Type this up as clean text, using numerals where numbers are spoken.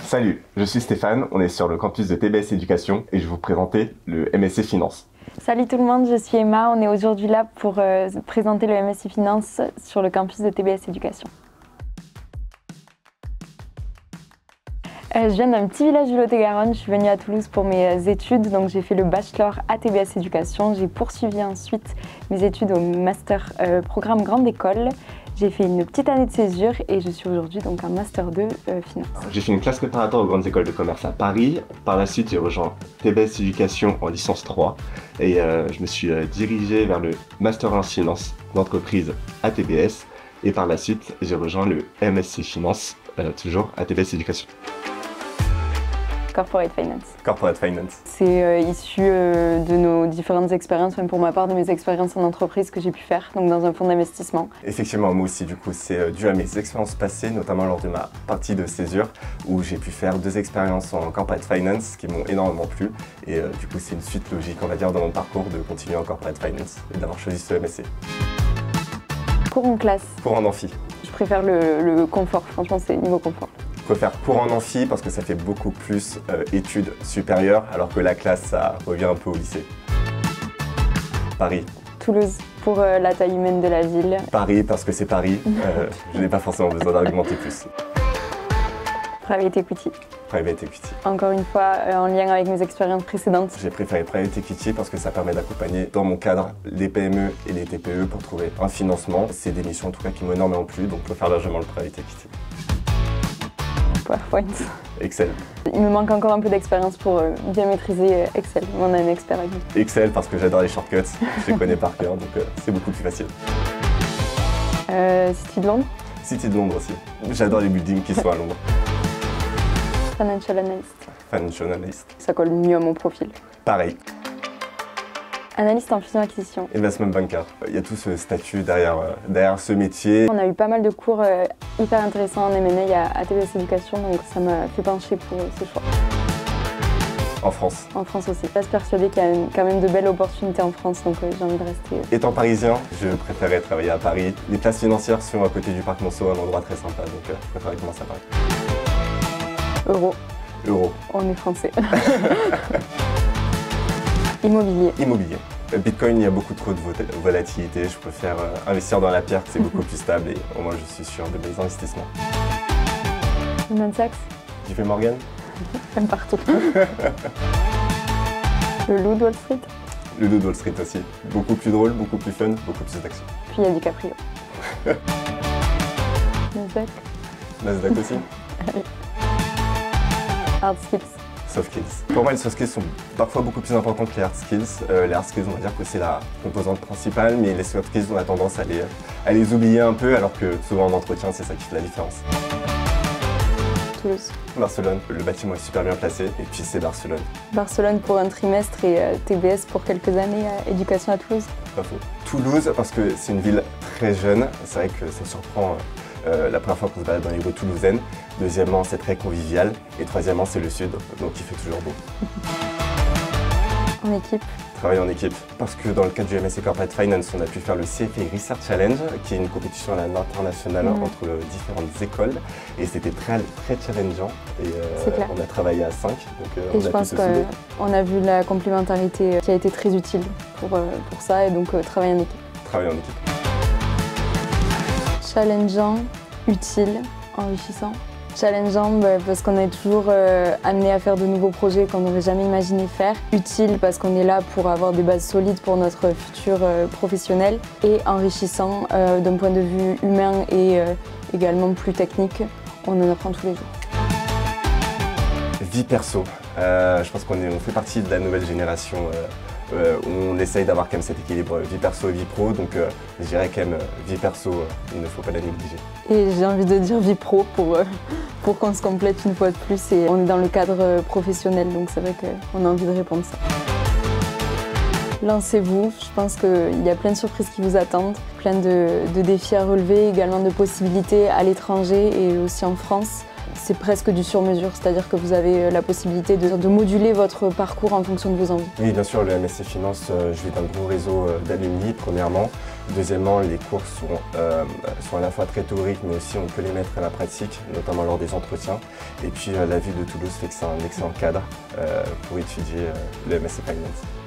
Salut, je suis Stéphane, on est sur le campus de TBS Éducation et je vais vous présenter le MSC Finance. Salut tout le monde, je suis Emma, on est aujourd'hui là pour présenter le MSC Finance sur le campus de TBS Éducation. Je viens d'un petit village du Lot-et-Garonne, je suis venue à Toulouse pour mes études, donc j'ai fait le bachelor à TBS Éducation. J'ai poursuivi ensuite mes études au master programme Grande École. J'ai fait une petite année de césure et je suis aujourd'hui donc en master 2 finance. J'ai fait une classe préparatoire aux grandes écoles de commerce à Paris. Par la suite, j'ai rejoint TBS Éducation en licence 3 et je me suis dirigé vers le master 1 finance d'entreprise à TBS. Et par la suite, j'ai rejoint le MSC Finance, toujours à TBS Éducation. Corporate Finance. Corporate Finance. C'est issu de nos différentes expériences, même pour ma part, de mes expériences en entreprise que j'ai pu faire, donc dans un fonds d'investissement. Effectivement, moi aussi, du coup, c'est dû à mes expériences passées, notamment lors de ma partie de césure, où j'ai pu faire 2 expériences en Corporate Finance qui m'ont énormément plu. Et du coup, c'est une suite logique, on va dire, dans mon parcours de continuer en Corporate Finance et d'avoir choisi ce MSC. Cours en classe. Cours en amphi. Je préfère le confort, franchement, c'est niveau confort. Je préfère cours en amphi parce que ça fait beaucoup plus études supérieures, alors que la classe, ça revient un peu au lycée. Paris. Toulouse, pour la taille humaine de la ville. Paris, parce que c'est Paris. Je n'ai pas forcément besoin d'argumenter plus. Private Equity. Private Equity. Encore une fois, en lien avec mes expériences précédentes. J'ai préféré Private Equity parce que ça permet d'accompagner dans mon cadre les PME et les TPE pour trouver un financement. C'est des missions en tout cas qui m'ont énormément plu, donc je préfère largement le Private Equity. PowerPoint. Excel. Il me manque encore un peu d'expérience pour bien maîtriser Excel. On a un expert avec nous. Excel parce que j'adore les shortcuts, je les connais par cœur, donc c'est beaucoup plus facile. City de Londres. City de Londres aussi. J'adore les buildings qui sont à Londres. Financial Analyst. Financial Analyst. Ça colle mieux à mon profil. Pareil. Analyste en fusion-acquisition. Investment banker. Il y a tout ce statut derrière ce métier. On a eu pas mal de cours hyper intéressants en M&A à TBS Éducation, donc ça m'a fait pencher pour ce choix. En France. En France aussi. Je reste persuadée qu'il y a quand même de belles opportunités en France, donc j'ai envie de rester. Étant parisien, je préférais travailler à Paris. Les places financières sont à côté du parc Monceau, un endroit très sympa, donc je préférais commencer à Paris. Euro. Euro. On est français. Immobilier. Immobilier. Bitcoin, il y a beaucoup trop de volatilité. Je préfère investir dans la pierre, c'est beaucoup plus stable et au moins je suis sûr de mes investissements. Goldman Sachs. JP Morgan. Même partout. Le loup de Wall Street. Le loup de Wall Street aussi. Beaucoup plus drôle, beaucoup plus fun, beaucoup plus d'action. Puis il y a DiCaprio. Nasdaq. Nasdaq aussi. Hard skills. Soft skills. Pour moi, les soft skills sont parfois beaucoup plus importants que les hard skills. Les hard skills, on va dire que c'est la composante principale, mais les soft skills, on a tendance à les oublier un peu, alors que souvent en entretien, c'est ça qui fait la différence. Toulouse. Barcelone, le bâtiment est super bien placé, et puis c'est Barcelone. Barcelone pour un trimestre et TBS pour quelques années à Éducation à Toulouse. Pas faux. Toulouse, parce que c'est une ville très jeune, c'est vrai que ça surprend la première fois qu'on se balade dans les rues toulousaines. Deuxièmement, c'est très convivial. Et troisièmement, c'est le sud, donc il fait toujours beau. En équipe. Travailler en équipe. Parce que dans le cadre du MSC Corporate Finance, on a pu faire le CFA Research Challenge, qui est une compétition à l'international entre différentes écoles. Et c'était très challengeant. Et on a travaillé à 5. Donc et je pense qu'on a vu la complémentarité qui a été très utile pour ça. Et donc travailler en équipe. Travailler en équipe. Challengeant, utile, enrichissant. Challengeant parce qu'on est toujours amené à faire de nouveaux projets qu'on n'aurait jamais imaginé faire. Utile parce qu'on est là pour avoir des bases solides pour notre futur professionnel. Et enrichissant d'un point de vue humain et également plus technique. On en apprend tous les jours. Vie perso. Je pense qu'on fait partie de la nouvelle génération où on essaye d'avoir quand même cet équilibre vie perso et vie pro, donc je dirais quand même vie perso, il ne faut pas la négliger. Et j'ai envie de dire vie pro pour qu'on se complète une fois de plus, et on est dans le cadre professionnel, donc c'est vrai qu'on a envie de répondre ça. Lancez-vous, je pense qu'il y a plein de surprises qui vous attendent, plein de défis à relever, également de possibilités à l'étranger et aussi en France. c'est presque du sur-mesure, c'est-à-dire que vous avez la possibilité de moduler votre parcours en fonction de vos envies. Oui, bien sûr, le MSC Finance, je vais d'un gros réseau d'alumni, premièrement. Deuxièmement, les cours sont à la fois très théoriques, mais aussi on peut les mettre à la pratique, notamment lors des entretiens. Et puis la ville de Toulouse fait que c'est un excellent cadre pour étudier le MSC Finance.